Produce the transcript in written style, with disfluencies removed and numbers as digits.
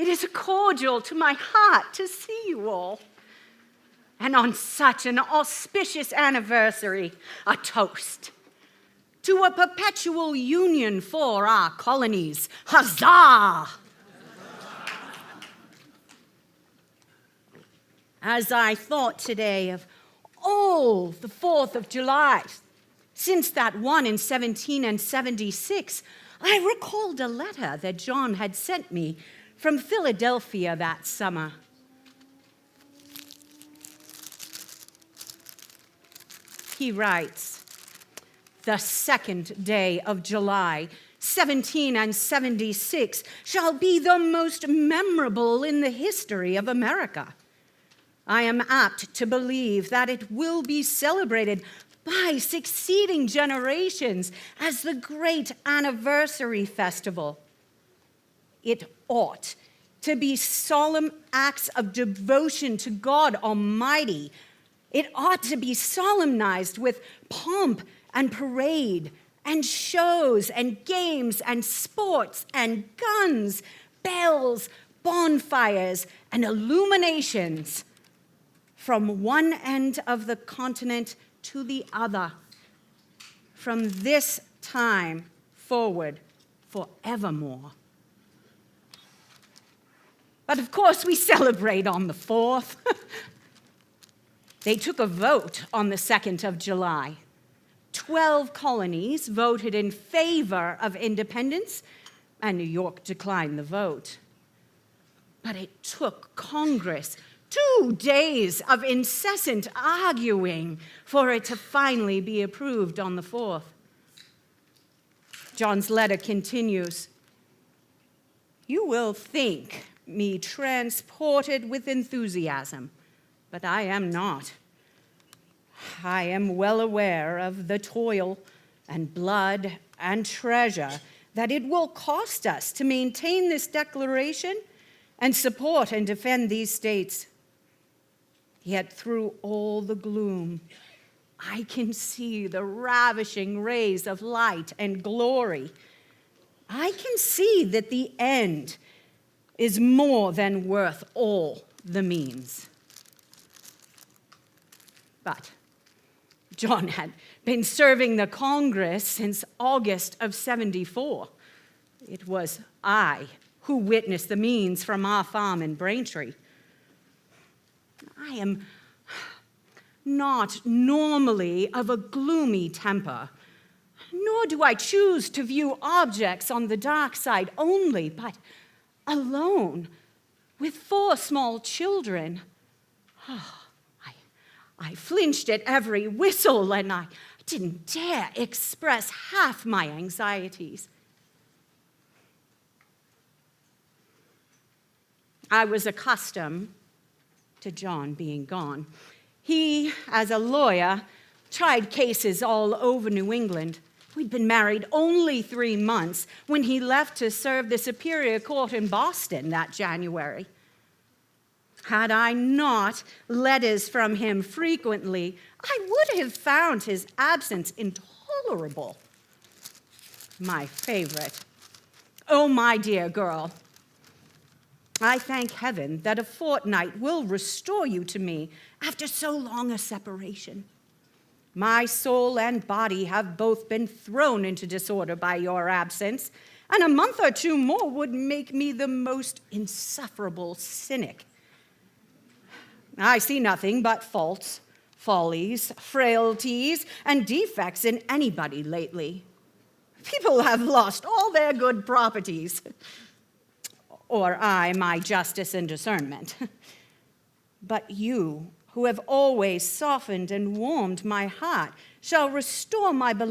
It is cordial to my heart to see you all. And on such an auspicious anniversary, a toast to a perpetual union for our colonies. Huzzah! As I thought today of all the 4th of July, since that one in 1776, I recalled a letter that John had sent me from Philadelphia that summer. He writes, "The 2nd day of July, 1776, shall be the most memorable in the history of America. I am apt to believe that it will be celebrated by succeeding generations as the great anniversary festival. It ought to be solemn acts of devotion to God Almighty. It ought to be solemnized with pomp and parade and shows and games and sports and guns, bells, bonfires, and illuminations from one end of the continent to the other, from this time forward forevermore." But of course, we celebrate on the 4th. They took a vote on the 2nd of July. 12 colonies voted in favor of independence, and New York declined the vote. But it took Congress 2 days of incessant arguing for it to finally be approved on the 4th. John's letter continues, "You will think me transported with enthusiasm, but I am not. I am well aware of the toil and blood and treasure that it will cost us to maintain this declaration and support and defend these states. Yet through all the gloom, I can see the ravishing rays of light and glory. I can see that the end is more than worth all the means." But John had been serving the Congress since August of 74. It was I who witnessed the means from our farm in Braintree. I am not normally of a gloomy temper, nor do I choose to view objects on the dark side only, but alone with 4 small children. I flinched at every whistle, and I didn't dare express half my anxieties. I was accustomed to John being gone. He, as a lawyer, tried cases all over New England. We'd been married only 3 months when he left to serve the Superior Court in Boston that January. Had I not letters from him frequently, I would have found his absence intolerable. My favorite. Oh, my dear girl, I thank heaven that a fortnight will restore you to me after so long a separation. My soul and body have both been thrown into disorder by your absence, and a month or 2 more would make me the most insufferable cynic. I see nothing but faults, follies, frailties, and defects in anybody lately. People have lost all their good properties, or I my justice and discernment. But you, who have always softened and warmed my heart, shall restore my beloved